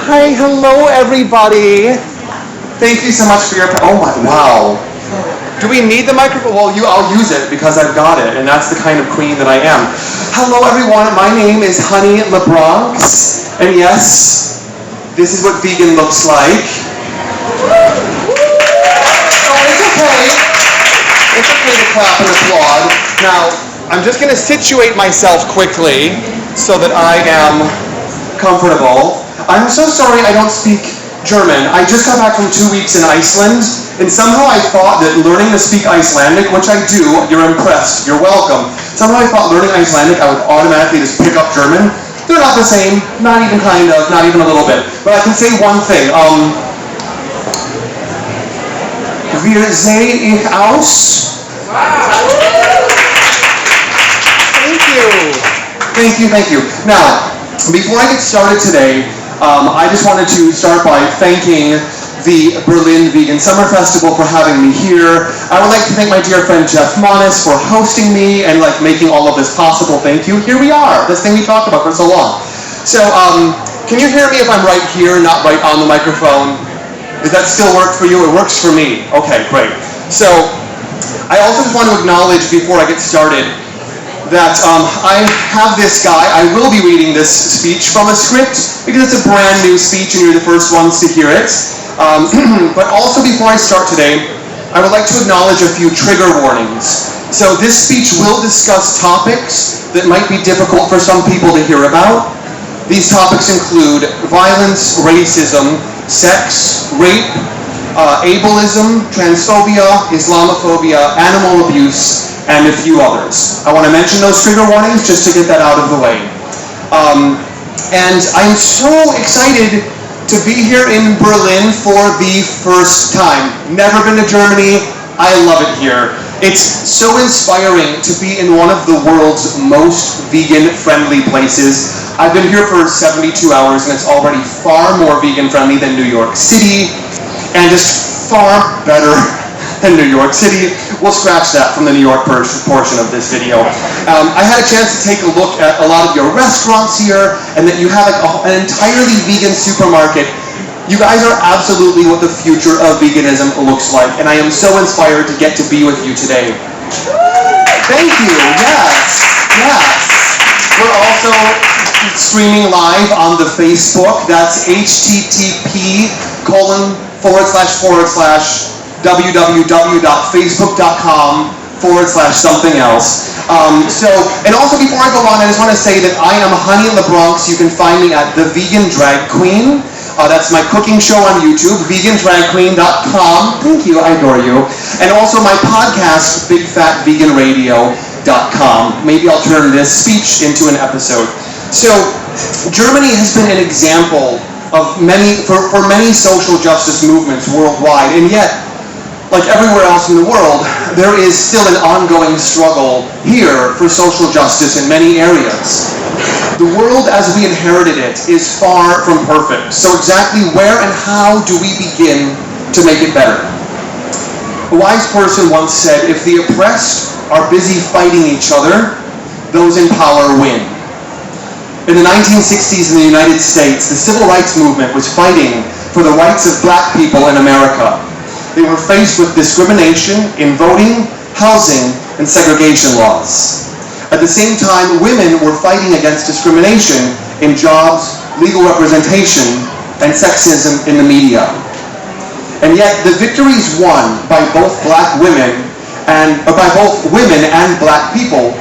Hi, hello everybody. Thank you so much for your, oh my, wow. Do we need the microphone? Well, I'll use it because I've got it, and that's the kind of queen that I am. Hello everyone, my name is Honey LaBronx, and yes, this is what vegan looks like. Oh, it's okay. It's okay to clap and applaud. Now, I'm just going to situate myself quickly so that I am comfortable. I'm so sorry I don't speak German. I just got back from 2 weeks in Iceland, and somehow I thought that learning to speak Icelandic, which I do, you're impressed, you're welcome. Somehow I thought learning Icelandic, I would automatically just pick up German. They're not the same, not even kind of, not even a little bit. But I can say one thing. Wie sehe ich aus? Thank you. Thank you, thank you. Now, before I get started today, I just wanted to start by thanking the Berlin Vegan Summer Festival for having me here. I would like to thank my dear friend Jeff Monis for hosting me and making all of this possible. Thank you. Here we are, this thing we talked about for so long. So, can you hear me if I'm right here, not right on the microphone? Does that still work for you? It works for me. Okay, great. So, I also just want to acknowledge before I get started that I have this guy. I will be reading this speech from a script because it's a brand new speech and you're the first ones to hear it. But also before I start today, I would like to acknowledge a few trigger warnings. So this speech will discuss topics that might be difficult for some people to hear about. These topics include violence, racism, sex, rape, ableism, transphobia, Islamophobia, animal abuse, and a few others. I want to mention those trigger warnings just to get that out of the way. And I'm so excited to be here in Berlin for the first time. Never been to Germany. I love it here. It's so inspiring to be in one of the world's most vegan-friendly places. I've been here for 72 hours and it's already far more vegan-friendly than New York City, and just far better than New York City. We'll scratch that from the New York portion of this video. I had a chance to take a look at a lot of your restaurants here, and that you have an entirely vegan supermarket. You guys are absolutely what the future of veganism looks like, and I am so inspired to get to be with you today. Thank you, yes, yes. We're also streaming live on the Facebook. That's http://www.facebook.com/something else. And also before I go on, I just want to say that I am Honey LaBronx. You can find me at The Vegan Drag Queen. That's my cooking show on YouTube, vegandragqueen.com. Thank you, I adore you. And also my podcast, bigfatveganradio.com. Maybe I'll turn this speech into an episode. So, Germany has been an example of for many social justice movements worldwide, and yet, like everywhere else in the world, there is still an ongoing struggle here for social justice in many areas. The world as we inherited it is far from perfect, so exactly where and how do we begin to make it better? A wise person once said, if the oppressed are busy fighting each other, those in power win. In the 1960s in the United States, the civil rights movement was fighting for the rights of black people in America. They were faced with discrimination in voting, housing, and segregation laws. At the same time, women were fighting against discrimination in jobs, legal representation, and sexism in the media. And yet, the victories won by both women and black people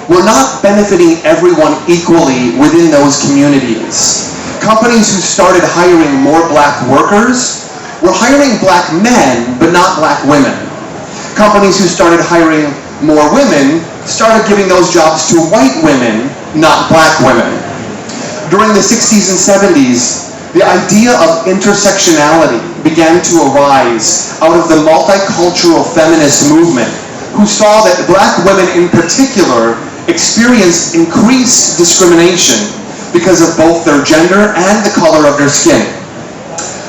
were not benefiting everyone equally within those communities. Companies who started hiring more black workers were hiring black men, but not black women. Companies who started hiring more women started giving those jobs to white women, not black women. During the 60s and 70s, the idea of intersectionality began to arise out of the multicultural feminist movement, who saw that black women in particular experienced increased discrimination because of both their gender and the color of their skin.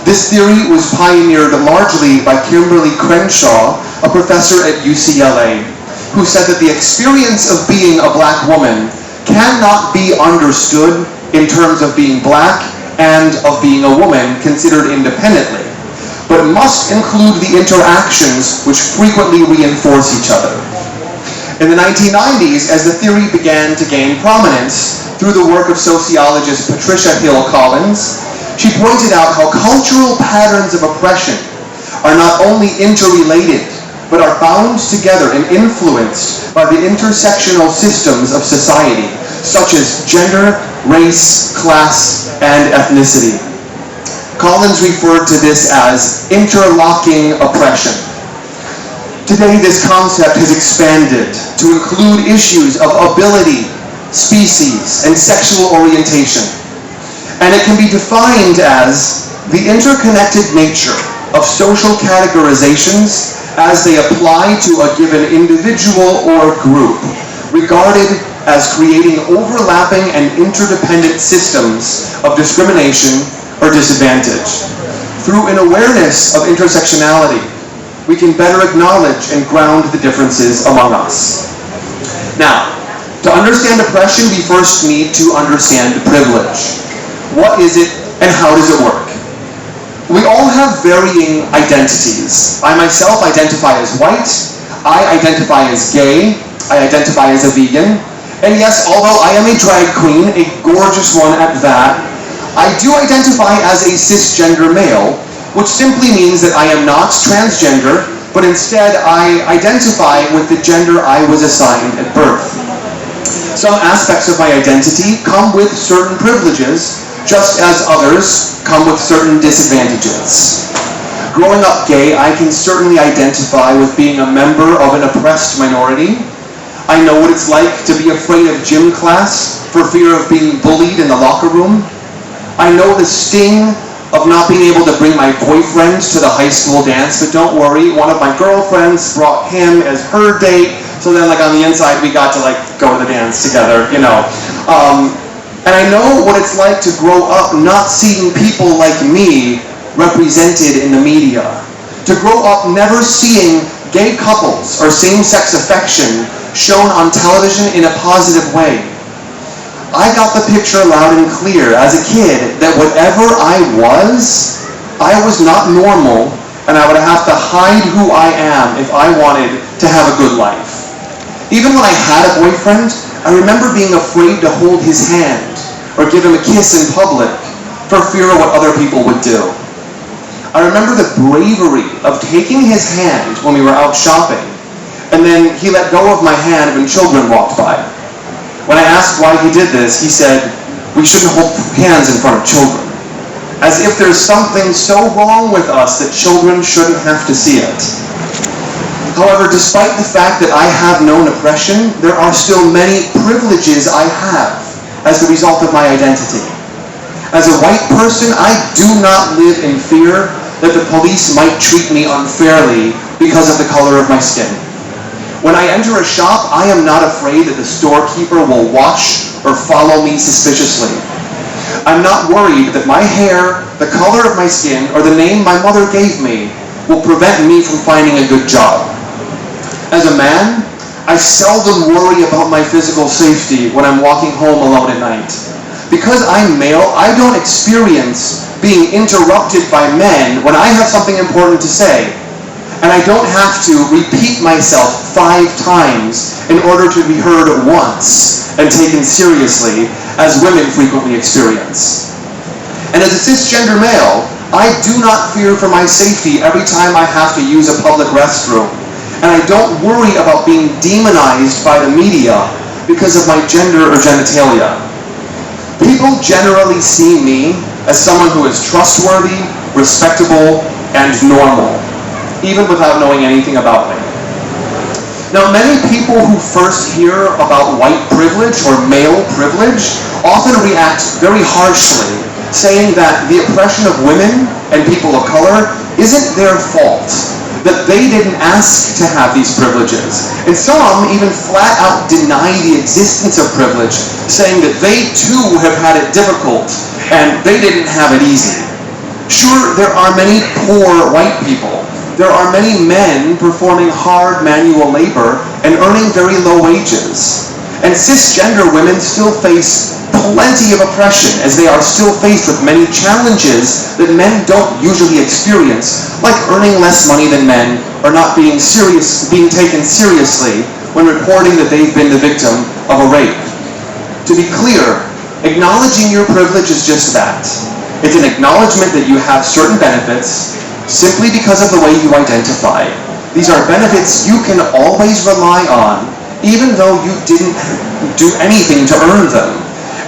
This theory was pioneered largely by Kimberly Crenshaw, a professor at UCLA, who said that the experience of being a black woman cannot be understood in terms of being black and of being a woman considered independently, but must include the interactions which frequently reinforce each other. In the 1990s, as the theory began to gain prominence through the work of sociologist Patricia Hill Collins, she pointed out how cultural patterns of oppression are not only interrelated, but are bound together and influenced by the intersectional systems of society, such as gender, race, class, and ethnicity. Collins referred to this as interlocking oppression. Today, this concept has expanded to include issues of ability, species, and sexual orientation. And it can be defined as the interconnected nature of social categorizations as they apply to a given individual or group, regarded as creating overlapping and interdependent systems of discrimination or disadvantage. Through an awareness of intersectionality, we can better acknowledge and ground the differences among us. Now, to understand oppression, we first need to understand privilege. What is it and how does it work? We all have varying identities. I myself identify as white, I identify as gay, I identify as a vegan, and yes, although I am a drag queen, a gorgeous one at that, I do identify as a cisgender male, which simply means that I am not transgender, but instead I identify with the gender I was assigned at birth. Some aspects of my identity come with certain privileges, just as others come with certain disadvantages. Growing up gay, I can certainly identify with being a member of an oppressed minority. I know what it's like to be afraid of gym class for fear of being bullied in the locker room. I know the sting of not being able to bring my boyfriend to the high school dance, but don't worry, one of my girlfriends brought him as her date, so then on the inside we got to go to the dance together, you know. And I know what it's like to grow up not seeing people like me represented in the media. To grow up never seeing gay couples or same-sex affection shown on television in a positive way. I got the picture loud and clear as a kid that whatever I was not normal, and I would have to hide who I am if I wanted to have a good life. Even when I had a boyfriend, I remember being afraid to hold his hand or give him a kiss in public for fear of what other people would do. I remember the bravery of taking his hand when we were out shopping, and then he let go of my hand when children walked by. When I asked why he did this, he said, "We shouldn't hold hands in front of children," as if there's something so wrong with us that children shouldn't have to see it. However, despite the fact that I have known oppression, there are still many privileges I have as the result of my identity. As a white person, I do not live in fear that the police might treat me unfairly because of the color of my skin. When I enter a shop, I am not afraid that the storekeeper will watch or follow me suspiciously. I'm not worried that my hair, the color of my skin, or the name my mother gave me will prevent me from finding a good job. As a man, I seldom worry about my physical safety when I'm walking home alone at night. Because I'm male, I don't experience being interrupted by men when I have something important to say. And I don't have to repeat myself 5 times in order to be heard once and taken seriously, as women frequently experience. And as a cisgender male, I do not fear for my safety every time I have to use a public restroom. And I don't worry about being demonized by the media because of my gender or genitalia. People generally see me as someone who is trustworthy, respectable, and normal, even without knowing anything about me. Now, many people who first hear about white privilege or male privilege often react very harshly, saying that the oppression of women and people of color isn't their fault, that they didn't ask to have these privileges. And some even flat out deny the existence of privilege, saying that they too have had it difficult and they didn't have it easy. Sure, there are many poor white people. There are many men performing hard manual labor and earning very low wages. And cisgender women still face plenty of oppression, as they are still faced with many challenges that men don't usually experience, like earning less money than men, or not being taken seriously when reporting that they've been the victim of a rape. To be clear, acknowledging your privilege is just that. It's an acknowledgement that you have certain benefits simply because of the way you identify. These are benefits you can always rely on, even though you didn't do anything to earn them.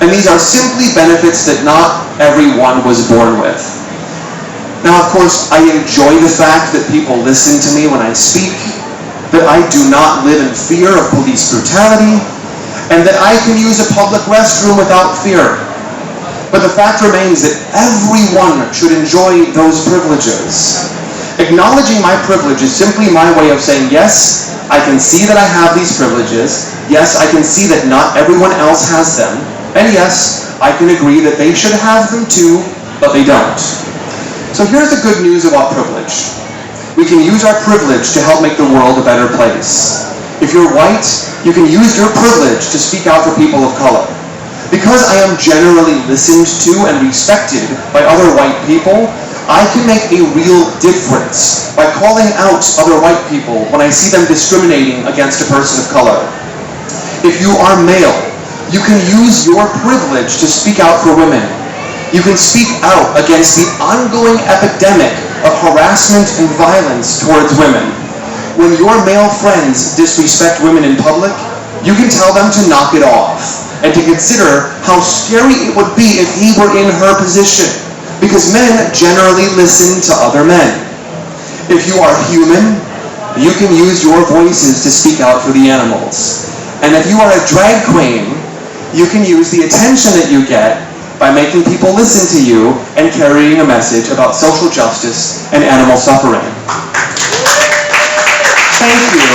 And these are simply benefits that not everyone was born with. Now, of course, I enjoy the fact that people listen to me when I speak, that I do not live in fear of police brutality, and that I can use a public restroom without fear. But the fact remains that everyone should enjoy those privileges. Acknowledging my privilege is simply my way of saying, yes, I can see that I have these privileges. Yes, I can see that not everyone else has them. And yes, I can agree that they should have them too, but they don't. So here's the good news about privilege. We can use our privilege to help make the world a better place. If you're white, you can use your privilege to speak out for people of color. Because I am generally listened to and respected by other white people, I can make a real difference by calling out other white people when I see them discriminating against a person of color. If you are male, you can use your privilege to speak out for women. You can speak out against the ongoing epidemic of harassment and violence towards women. When your male friends disrespect women in public, you can tell them to knock it off and to consider how scary it would be if he were in her position, because men generally listen to other men. If you are human, you can use your voices to speak out for the animals. And if you are a drag queen, you can use the attention that you get by making people listen to you and carrying a message about social justice and animal suffering. Thank you.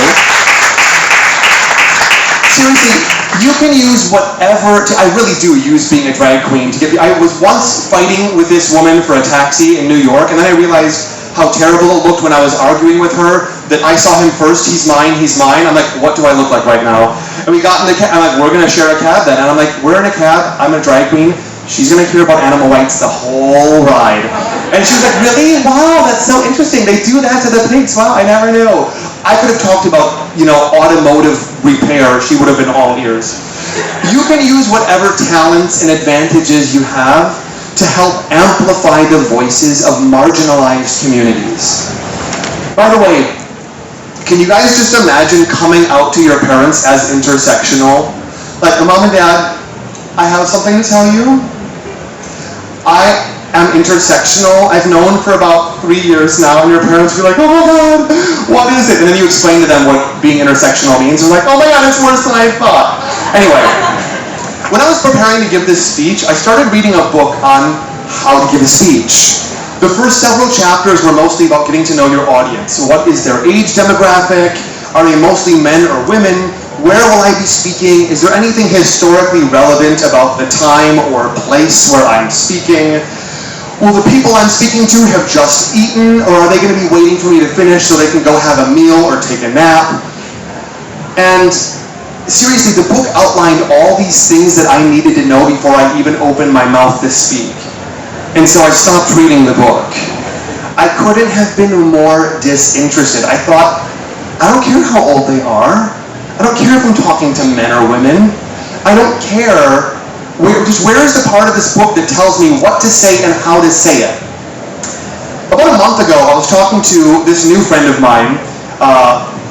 Seriously, you can use whatever, I really do use being a drag queen to get I was once fighting with this woman for a taxi in New York, and then I realized how terrible it looked when I was arguing with her, that I saw him first, he's mine. I'm like, what do I look like right now? And we got in the cab, I'm like, we're gonna share a cab then. And I'm like, we're in a cab, I'm a drag queen, she's gonna hear about animal rights the whole ride. And she was like, really? Wow, that's so interesting. They do that to the pigs. Wow, I never knew. I could have talked about, automotive repair. She would have been all ears. You can use whatever talents and advantages you have to help amplify the voices of marginalized communities. By the way, can you guys just imagine coming out to your parents as intersectional? Like, Mom and Dad, I have something to tell you. I am intersectional. I've known for about 3 years now, and your parents will be like, oh my God, what is it? And then you explain to them what being intersectional means. They're like, oh my God, it's worse than I thought. Anyway, when I was preparing to give this speech, I started reading a book on how to give a speech. The first several chapters were mostly about getting to know your audience. So what is their age demographic? Are they mostly men or women? Where will I be speaking? Is there anything historically relevant about the time or place where I'm speaking? Will the people I'm speaking to have just eaten, or are they going to be waiting for me to finish so they can go have a meal or take a nap? And seriously, the book outlined all these things that I needed to know before I even opened my mouth to speak. And so I stopped reading the book. I couldn't have been more disinterested. I thought, I don't care how old they are. I don't care if I'm talking to men or women. I don't care. Where is the part of this book that tells me what to say and how to say it? About a month ago, I was talking to this new friend of mine.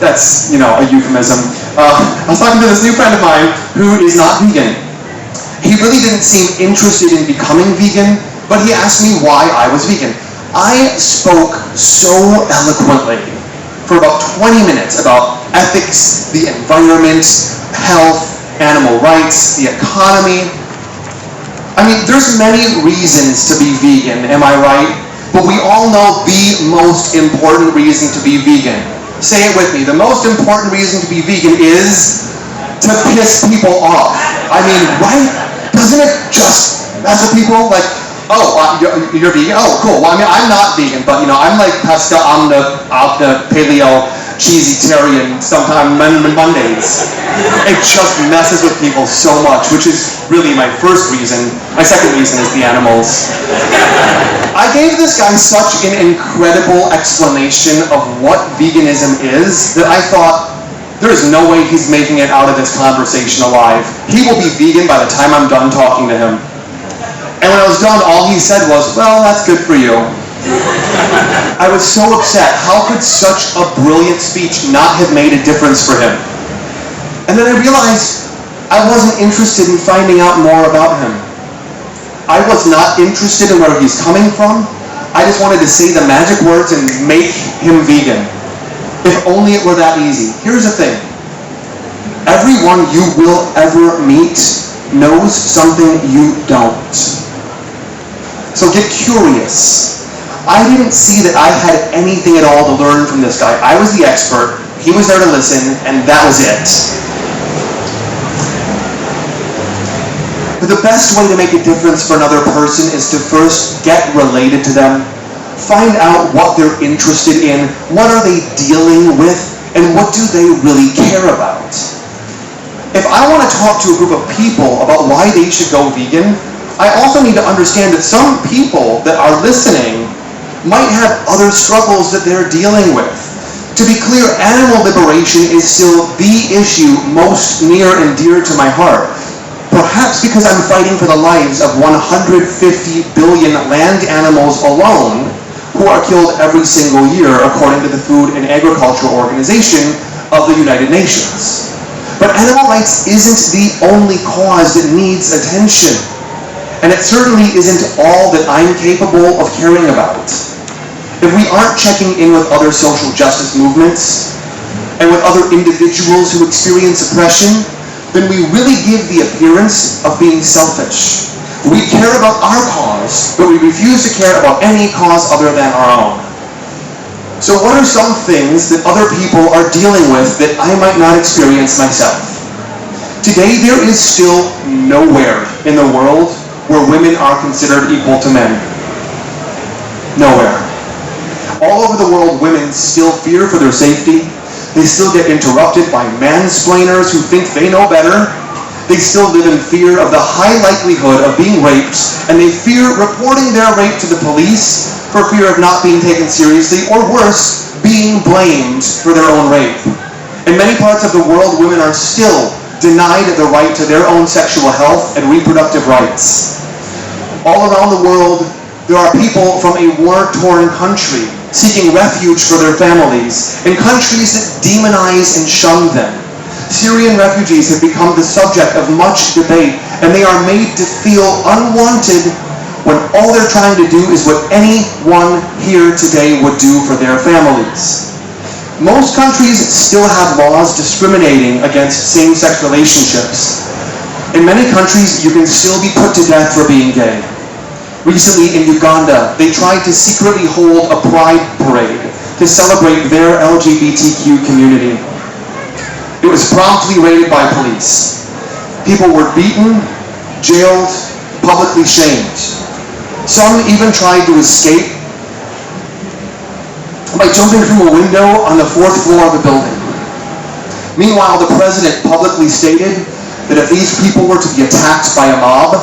That's, a euphemism. I was talking to this new friend of mine who is not vegan. He really didn't seem interested in becoming vegan, but he asked me why I was vegan. I spoke so eloquently for about 20 minutes about ethics, the environment, health, animal rights, the economy. I mean, there's many reasons to be vegan, am I right? But we all know the most important reason to be vegan. Say it with me. The most important reason to be vegan is to piss people off. I mean, right? Doesn't it just mess with people? Like, oh, you're vegan? Oh, cool. Well, I mean, I'm not vegan, but I'm like pesca, omni, paleo, cheesy-tarian sometime Mondays. It just messes with people so much, which is really my first reason. My second reason is the animals. I gave this guy such an incredible explanation of what veganism is that I thought, there is no way he's making it out of this conversation alive. He will be vegan by the time I'm done talking to him. And when I was done, all he said was, well, that's good for you. I was so upset. How could such a brilliant speech not have made a difference for him? And then I realized I wasn't interested in finding out more about him. I was not interested in where he's coming from. I just wanted to say the magic words and make him vegan. If only it were that easy. Here's the thing. Everyone you will ever meet knows something you don't. So get curious. I didn't see that I had anything at all to learn from this guy. I was the expert. He was there to listen, and that was it. But the best way to make a difference for another person is to first get related to them. Find out what they're interested in, what are they dealing with, and what do they really care about. If I want to talk to a group of people about why they should go vegan, I also need to understand that some people that are listening might have other struggles that they're dealing with. To be clear, animal liberation is still the issue most near and dear to my heart. Perhaps because I'm fighting for the lives of 150 billion land animals alone, who are killed every single year according to the Food and Agriculture Organization of the United Nations. But animal rights isn't the only cause that needs attention. And it certainly isn't all that I'm capable of caring about. If we aren't checking in with other social justice movements and with other individuals who experience oppression, then we really give the appearance of being selfish. We care about our cause, but we refuse to care about any cause other than our own. So what are some things that other people are dealing with that I might not experience myself? Today, there is still nowhere in the world where women are considered equal to men. Nowhere. All over the world, women still fear for their safety. They still get interrupted by mansplainers who think they know better. They still live in fear of the high likelihood of being raped, and they fear reporting their rape to the police for fear of not being taken seriously, or worse, being blamed for their own rape. In many parts of the world, women are still denied the right to their own sexual health and reproductive rights. All around the world, there are people from a war-torn country seeking refuge for their families in countries that demonize and shun them. Syrian refugees have become the subject of much debate, and they are made to feel unwanted when all they're trying to do is what anyone here today would do for their families. Most countries still have laws discriminating against same-sex relationships. In many countries, you can still be put to death for being gay. Recently in Uganda, they tried to secretly hold a pride parade to celebrate their LGBTQ community. It was promptly raided by police. People were beaten, jailed, publicly shamed. Some even tried to escape by jumping from a window on the 4th floor of the building. Meanwhile, the president publicly stated that if these people were to be attacked by a mob,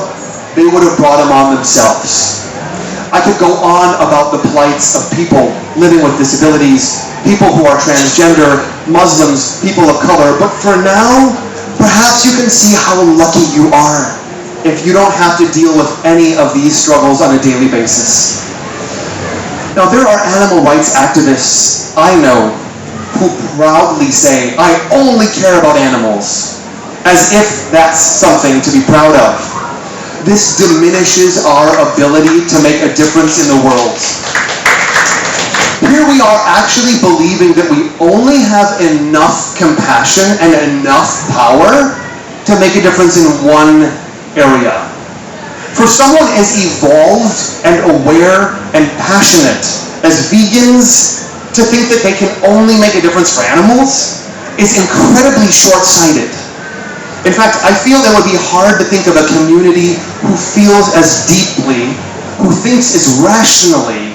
they would have brought them on themselves. I could go on about the plights of people living with disabilities, people who are transgender, Muslims, people of color, but for now, perhaps you can see how lucky you are if you don't have to deal with any of these struggles on a daily basis. Now, there are animal rights activists I know who proudly say, I only care about animals, as if that's something to be proud of. This diminishes our ability to make a difference in the world. Here we are actually believing that we only have enough compassion and enough power to make a difference in one area. For someone as evolved and aware and passionate as vegans to think that they can only make a difference for animals is incredibly short-sighted. In fact, I feel it would be hard to think of a community who feels as deeply, who thinks as rationally,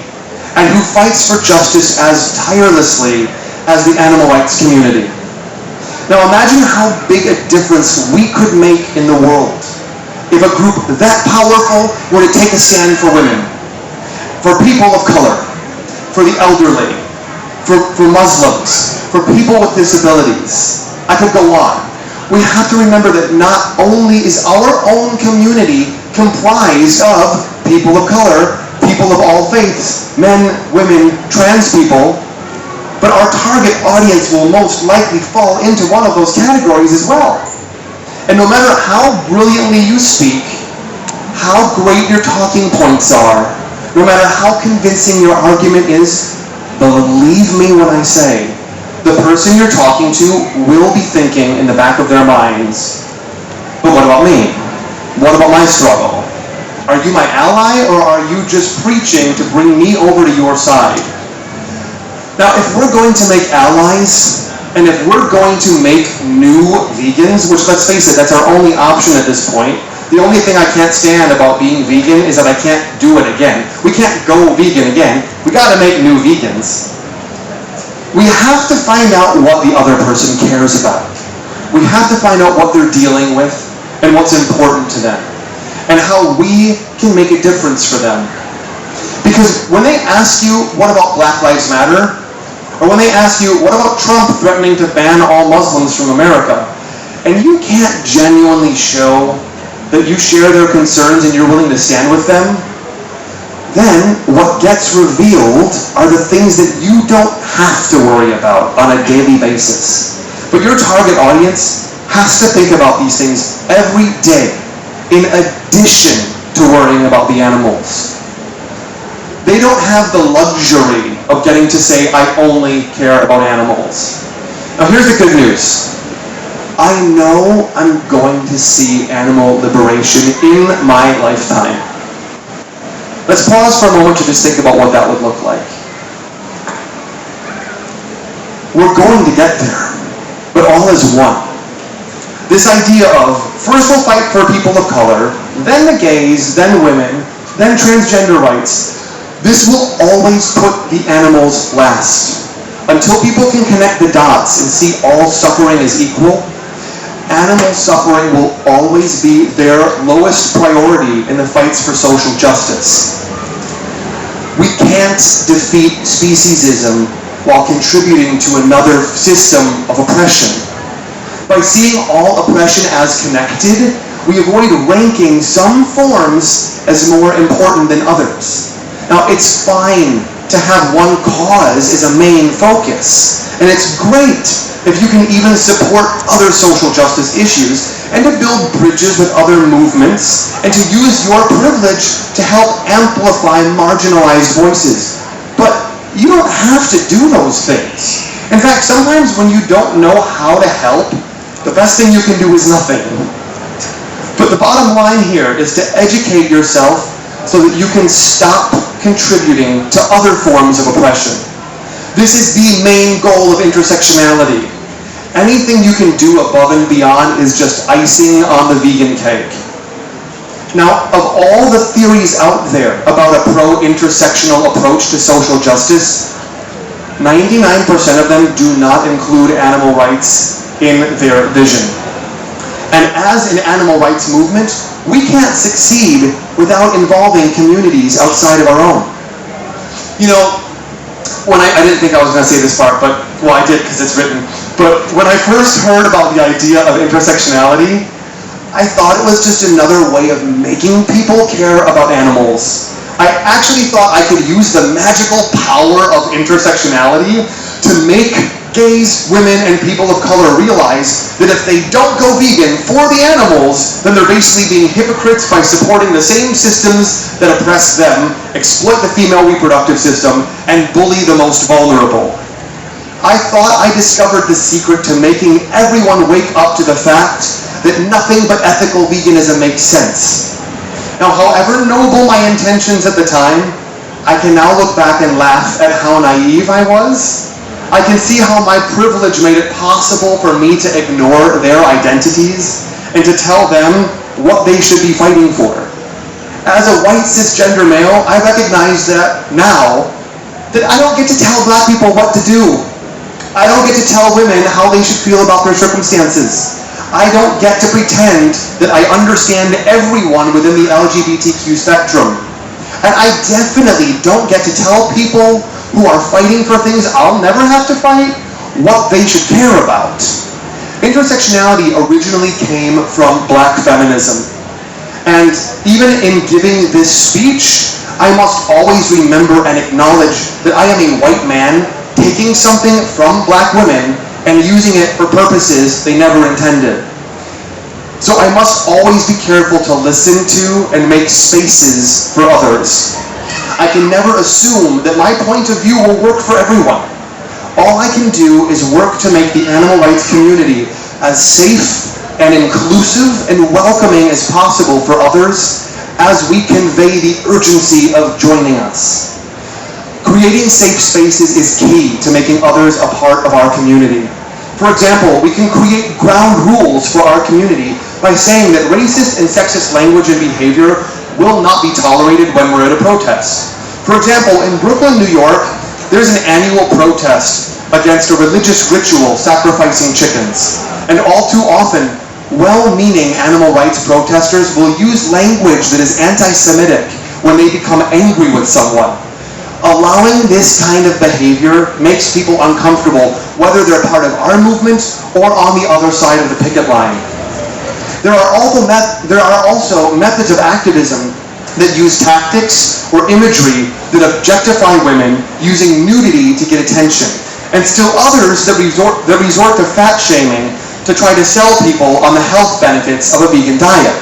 and who fights for justice as tirelessly as the animal rights community. Now imagine how big a difference we could make in the world if a group that powerful were to take a stand for women, for people of color, for the elderly, for Muslims, for people with disabilities. I could go on. We have to remember that not only is our own community comprised of people of color, people of all faiths, men, women, trans people, but our target audience will most likely fall into one of those categories as well. And no matter how brilliantly you speak, how great your talking points are, no matter how convincing your argument is, believe me when I say, the person you're talking to will be thinking in the back of their minds, but what about me? What about my struggle? Are you my ally, or are you just preaching to bring me over to your side? Now, if we're going to make allies, and if we're going to make new vegans, which let's face it, that's our only option at this point. The only thing I can't stand about being vegan is that I can't do it again. We can't go vegan again. We gotta make new vegans. We have to find out what the other person cares about. We have to find out what they're dealing with and what's important to them, and how we can make a difference for them. Because when they ask you, what about Black Lives Matter? Or when they ask you, what about Trump threatening to ban all Muslims from America? And you can't genuinely show that you share their concerns and you're willing to stand with them, then what gets revealed are the things that you don't have to worry about on a daily basis. But your target audience has to think about these things every day, in addition to worrying about the animals. They don't have the luxury of getting to say, I only care about animals. Now here's the good news. I know I'm going to see animal liberation in my lifetime. Let's pause for a moment to just think about what that would look like. We're going to get there, but all is one. This idea of, first we'll fight for people of color, then the gays, then women, then transgender rights. This will always put the animals last. Until people can connect the dots and see all suffering as equal, animal suffering will always be their lowest priority in the fights for social justice. We can't defeat speciesism while contributing to another system of oppression. By seeing all oppression as connected, we avoid ranking some forms as more important than others. Now, it's fine to have one cause as a main focus, and it's great if you can even support other social justice issues and to build bridges with other movements and to use your privilege to help amplify marginalized voices. But you don't have to do those things. In fact, sometimes when you don't know how to help, the best thing you can do is nothing. But the bottom line here is to educate yourself so that you can stop contributing to other forms of oppression. This is the main goal of intersectionality. Anything you can do above and beyond is just icing on the vegan cake. Now, of all the theories out there about a pro-intersectional approach to social justice, 99% of them do not include animal rights in their vision. And as an animal rights movement, we can't succeed without involving communities outside of our own. You know, when I didn't think I was going to say this part, but, well, I did because it's written. But when I first heard about the idea of intersectionality, I thought it was just another way of making people care about animals. I actually thought I could use the magical power of intersectionality to make gays, women, and people of color realize that if they don't go vegan for the animals, then they're basically being hypocrites by supporting the same systems that oppress them, exploit the female reproductive system, and bully the most vulnerable. I thought I discovered the secret to making everyone wake up to the fact that nothing but ethical veganism makes sense. Now, however noble my intentions at the time, I can now look back and laugh at how naive I was. I can see how my privilege made it possible for me to ignore their identities and to tell them what they should be fighting for. As a white cisgender male, I recognize that now that I don't get to tell black people what to do. I don't get to tell women how they should feel about their circumstances. I don't get to pretend that I understand everyone within the LGBTQ spectrum. And I definitely don't get to tell people who are fighting for things I'll never have to fight what they should care about. Intersectionality originally came from Black feminism. And even in giving this speech, I must always remember and acknowledge that I am a white man taking something from Black women and using it for purposes they never intended. So I must always be careful to listen to and make spaces for others. I can never assume that my point of view will work for everyone. All I can do is work to make the animal rights community as safe and inclusive and welcoming as possible for others as we convey the urgency of joining us. Creating safe spaces is key to making others a part of our community. For example, we can create ground rules for our community by saying that racist and sexist language and behavior will not be tolerated when we're at a protest. For example, in Brooklyn, New York, there's an annual protest against a religious ritual sacrificing chickens. And all too often, well-meaning animal rights protesters will use language that is anti-Semitic when they become angry with someone. Allowing this kind of behavior makes people uncomfortable, whether they're part of our movement or on the other side of the picket line. There are also methods of activism that use tactics or imagery that objectify women using nudity to get attention, and still others that resort to fat shaming to try to sell people on the health benefits of a vegan diet.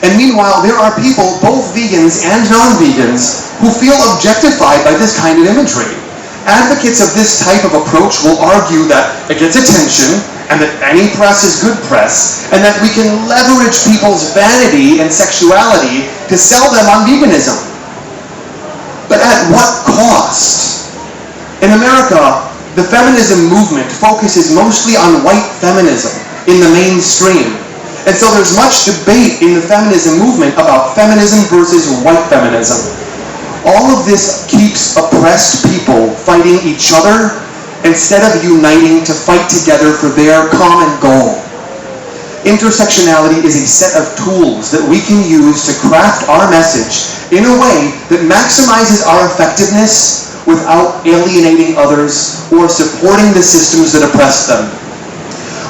And meanwhile, there are people, both vegans and non-vegans, who feel objectified by this kind of imagery. Advocates of this type of approach will argue that it gets attention, and that any press is good press, and that we can leverage people's vanity and sexuality to sell them on veganism. But at what cost? In America, the feminism movement focuses mostly on white feminism in the mainstream. And so there's much debate in the feminism movement about feminism versus white feminism. All of this keeps oppressed people fighting each other instead of uniting to fight together for their common goal. Intersectionality is a set of tools that we can use to craft our message in a way that maximizes our effectiveness without alienating others or supporting the systems that oppress them.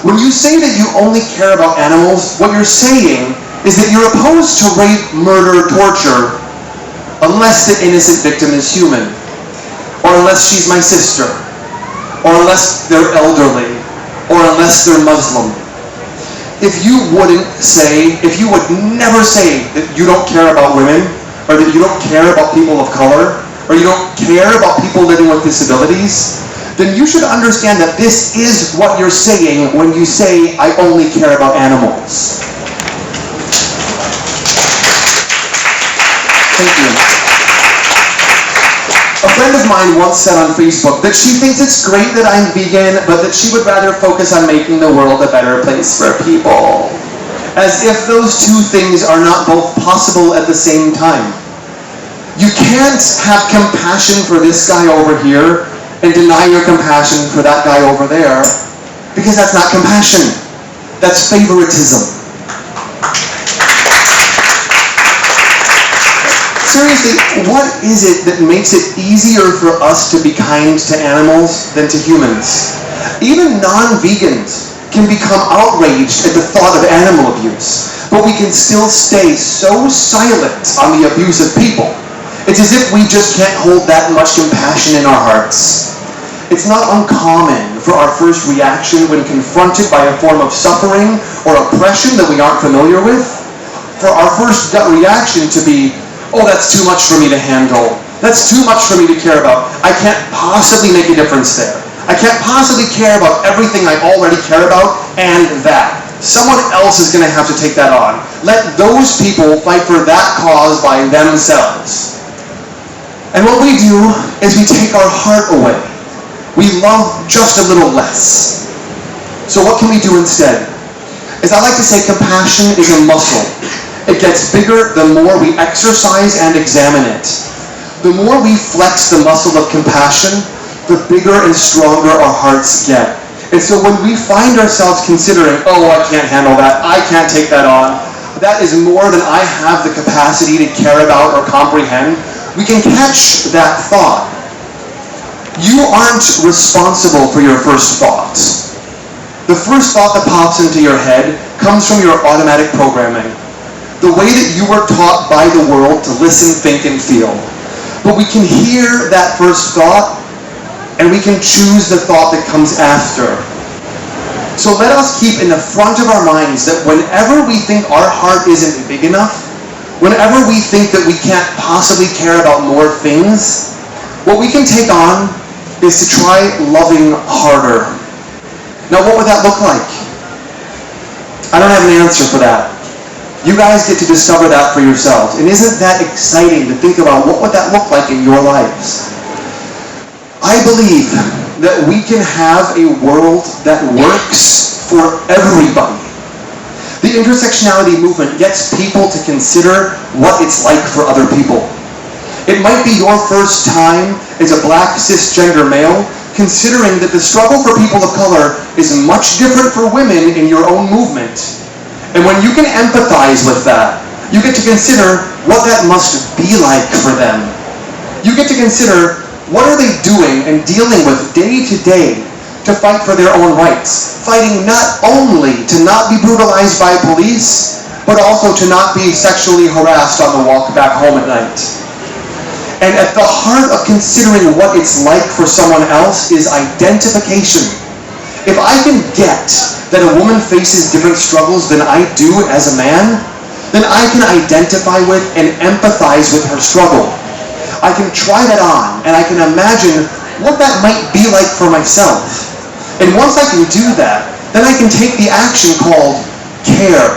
When you say that you only care about animals, what you're saying is that you're opposed to rape, murder, torture, unless the innocent victim is human, or unless she's my sister, or unless they're elderly, or unless they're Muslim. If you would never say that you don't care about women, or that you don't care about people of color, or you don't care about people living with disabilities, then you should understand that this is what you're saying when you say, I only care about animals. Thank you. A friend of mine once said on Facebook that she thinks it's great that I'm vegan, but that she would rather focus on making the world a better place for people. As if those two things are not both possible at the same time. You can't have compassion for this guy over here and deny your compassion for that guy over there, because that's not compassion. That's favoritism. Seriously, what is it that makes it easier for us to be kind to animals than to humans? Even non-vegans can become outraged at the thought of animal abuse, but we can still stay so silent on the abuse of people. It's as if we just can't hold that much compassion in our hearts. It's not uncommon for our first reaction when confronted by a form of suffering or oppression that we aren't familiar with, for our first gut reaction to be, oh, that's too much for me to handle. That's too much for me to care about. I can't possibly make a difference there. I can't possibly care about everything I already care about and that. Someone else is going to have to take that on. Let those people fight for that cause by themselves. And what we do is we take our heart away. We love just a little less. So what can we do instead? As I like to say, compassion is a muscle. It gets bigger the more we exercise and examine it. The more we flex the muscle of compassion, the bigger and stronger our hearts get. And so when we find ourselves considering, oh, I can't handle that, I can't take that on, that is more than I have the capacity to care about or comprehend, we can catch that thought. You aren't responsible for your first thoughts. The first thought that pops into your head comes from your automatic programming, the way that you were taught by the world to listen, think, and feel. But we can hear that first thought, and we can choose the thought that comes after. So let us keep in the front of our minds that whenever we think our heart isn't big enough, whenever we think that we can't possibly care about more things, what we can take on is to try loving harder. Now, what would that look like? I don't have an answer for that. You guys get to discover that for yourselves. And isn't that exciting to think about what would that look like in your lives? I believe that we can have a world that works for everybody. The intersectionality movement gets people to consider what it's like for other people. It might be your first time as a black cisgender male considering that the struggle for people of color is much different for women in your own movement. And when you can empathize with that, you get to consider what that must be like for them. You get to consider what are they doing and dealing with day to day to fight for their own rights, fighting not only to not be brutalized by police, but also to not be sexually harassed on the walk back home at night. And at the heart of considering what it's like for someone else is identification. If I can get that a woman faces different struggles than I do as a man, then I can identify with and empathize with her struggle. I can try that on, and I can imagine what that might be like for myself. And once I can do that, then I can take the action called care.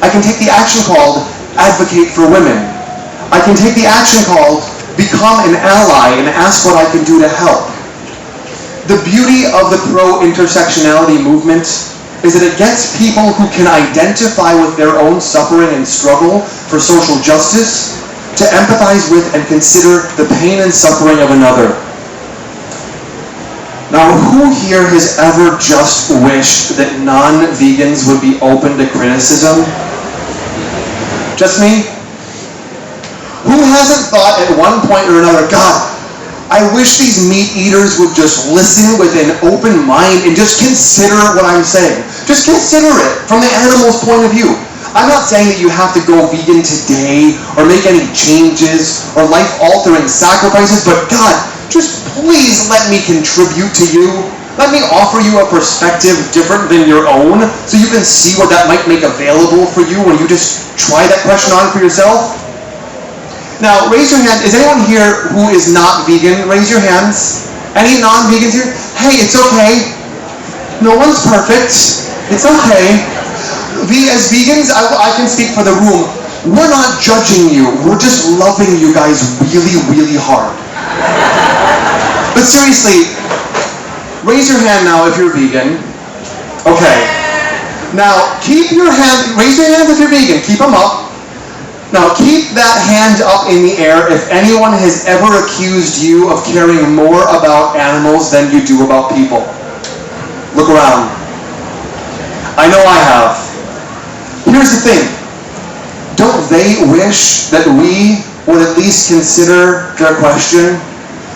I can take the action called advocate for women. I can take the action called become an ally and ask what I can do to help. The beauty of the pro-intersectionality movement is that it gets people who can identify with their own suffering and struggle for social justice to empathize with and consider the pain and suffering of another. Now, who here has ever just wished that non-vegans would be open to criticism? Just me? Who hasn't thought at one point or another, God, I wish these meat eaters would just listen with an open mind and just consider what I'm saying. Just consider it from the animal's point of view. I'm not saying that you have to go vegan today or make any changes or life-altering sacrifices, but God, just please let me contribute to you. Let me offer you a perspective different than your own so you can see what that might make available for you when you just try that question on for yourself. Now, raise your hand. Is anyone here who is not vegan? Raise your hands. Any non-vegans here? Hey, it's okay. No one's perfect. It's okay. As vegans, I can speak for the room. We're not judging you. We're just loving you guys really, really hard. But seriously, raise your hand now if you're vegan. Okay. Now, keep your hand, raise your hands if you're vegan. Keep them up. Now, keep that hand up in the air if anyone has ever accused you of caring more about animals than you do about people. Look around. I know I have. Here's the thing. Don't they wish that we would at least consider their question?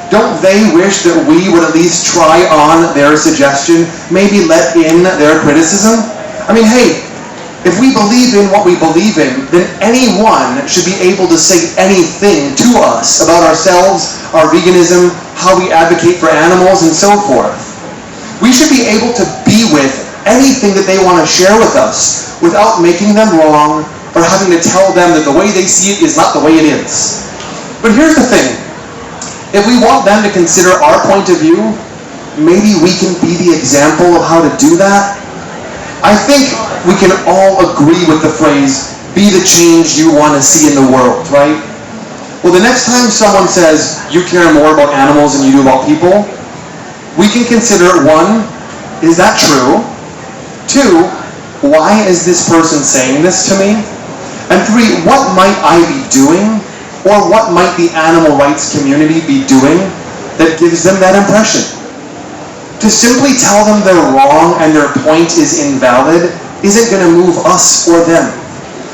Don't they wish that we would at least try on their suggestion, maybe let in their criticism? I mean, hey, if we believe in what we believe in, then anyone should be able to say anything to us about ourselves, our veganism, how we advocate for animals, and so forth. We should be able to be with anything that they want to share with us without making them wrong or having to tell them that the way they see it is not the way it is. But here's the thing. If we want them to consider our point of view, maybe we can be the example of how to do that. I think we can all agree with the phrase, be the change you want to see in the world, right? Well, the next time someone says, you care more about animals than you do about people, we can consider, one, is that true? Two, why is this person saying this to me? And three, what might I be doing? Or what might the animal rights community be doing that gives them that impression. To simply tell them they're wrong and their point is invalid isn't going to move us or them.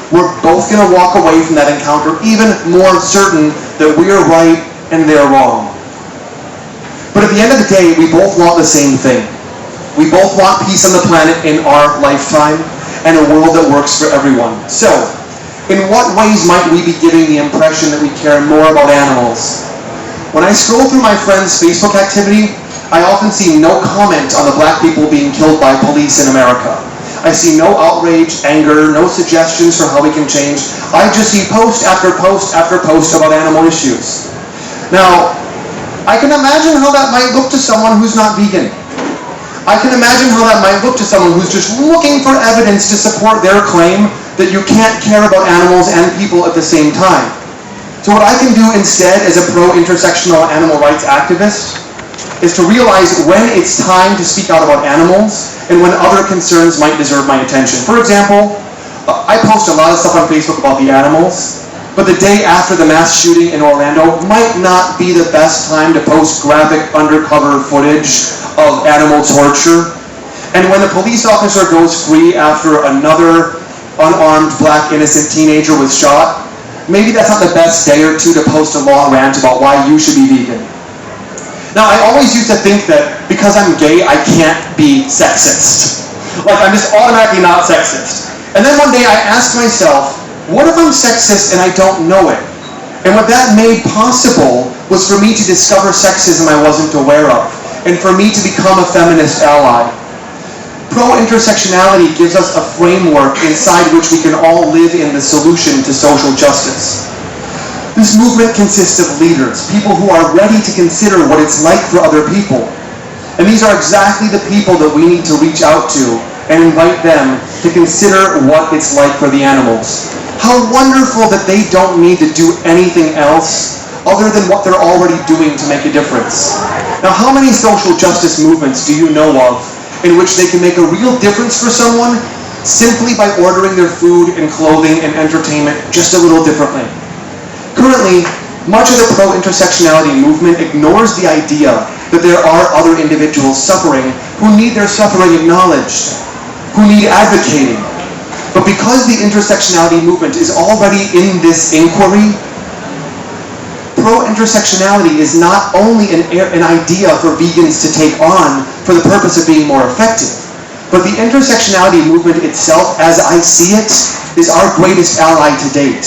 We're both going to walk away from that encounter even more certain that we're right and they're wrong. But at the end of the day, we both want the same thing. We both want peace on the planet in our lifetime and a world that works for everyone. So, in what ways might we be giving the impression that we care more about animals? When I scroll through my friends' Facebook activity, I often see no comment on the black people being killed by police in America. I see no outrage, anger, no suggestions for how we can change. I just see post after post after post about animal issues. Now, I can imagine how that might look to someone who's not vegan. I can imagine how that might look to someone who's just looking for evidence to support their claim that you can't care about animals and people at the same time. So what I can do instead as a pro-intersectional animal rights activist is to realize when it's time to speak out about animals and when other concerns might deserve my attention. For example, I post a lot of stuff on Facebook about the animals, but the day after the mass shooting in Orlando might not be the best time to post graphic undercover footage of animal torture. And when a police officer goes free after another unarmed black innocent teenager was shot, maybe that's not the best day or two to post a long rant about why you should be vegan. Now, I always used to think that because I'm gay, I can't be sexist. Like, I'm just automatically not sexist. And then one day I asked myself, what if I'm sexist and I don't know it? And what that made possible was for me to discover sexism I wasn't aware of, and for me to become a feminist ally. Pro-intersectionality gives us a framework inside which we can all live in the solution to social justice. This movement consists of leaders, people who are ready to consider what it's like for other people. And these are exactly the people that we need to reach out to and invite them to consider what it's like for the animals. How wonderful that they don't need to do anything else other than what they're already doing to make a difference. Now, how many social justice movements do you know of in which they can make a real difference for someone simply by ordering their food and clothing and entertainment just a little differently? Currently, much of the pro-intersectionality movement ignores the idea that there are other individuals suffering who need their suffering acknowledged, who need advocating. But because the intersectionality movement is already in this inquiry, pro-intersectionality is not only an idea for vegans to take on for the purpose of being more effective, but the intersectionality movement itself, as I see it, is our greatest ally to date.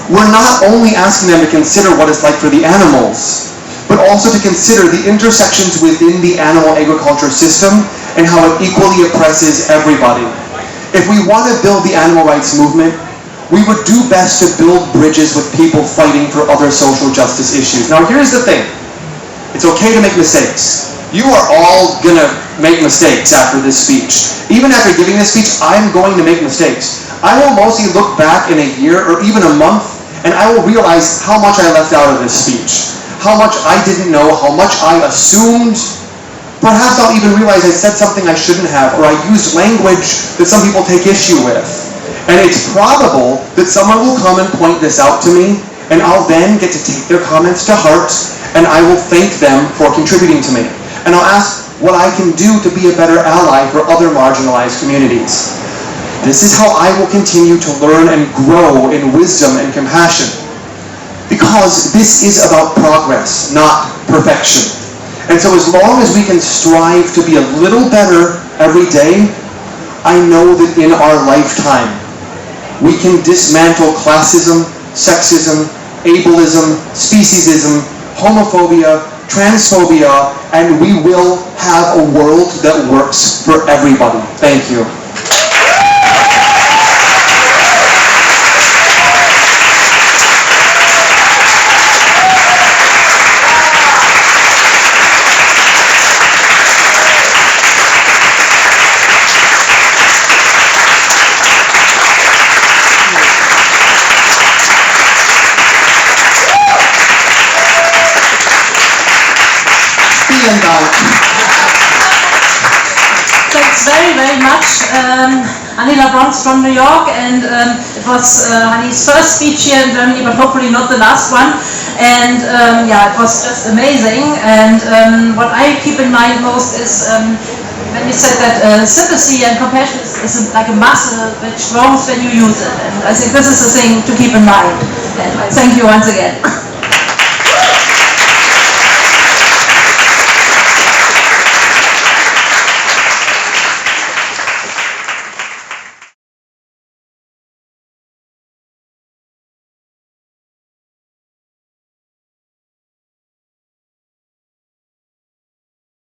We're not only asking them to consider what it's like for the animals, but also to consider the intersections within the animal agriculture system and how it equally oppresses everybody. If we want to build the animal rights movement, we would do best to build bridges with people fighting for other social justice issues. Now, here's the thing. It's okay to make mistakes. You are all gonna make mistakes after this speech. Even after giving this speech, I'm going to make mistakes. I will mostly look back in a year or even a month, and I will realize how much I left out of this speech, how much I didn't know, how much I assumed. Perhaps I'll even realize I said something I shouldn't have, or I used language that some people take issue with. And it's probable that someone will come and point this out to me, and I'll then get to take their comments to heart, and I will thank them for contributing to me. And I'll ask what I can do to be a better ally for other marginalized communities. This is how I will continue to learn and grow in wisdom and compassion. Because this is about progress, not perfection. And so as long as we can strive to be a little better every day, I know that in our lifetime, we can dismantle classism, sexism, ableism, speciesism, homophobia, transphobia, and we will have a world that works for everybody. Thank you. Thanks very, very much, Honey LaBronx from New York, and it was Honey's first speech here in Germany, but hopefully not the last one. And yeah, it was just amazing. And what I keep in mind most is when you said that sympathy and compassion is like a muscle which grows when you use it. And I think this is the thing to keep in mind. And thank you once again.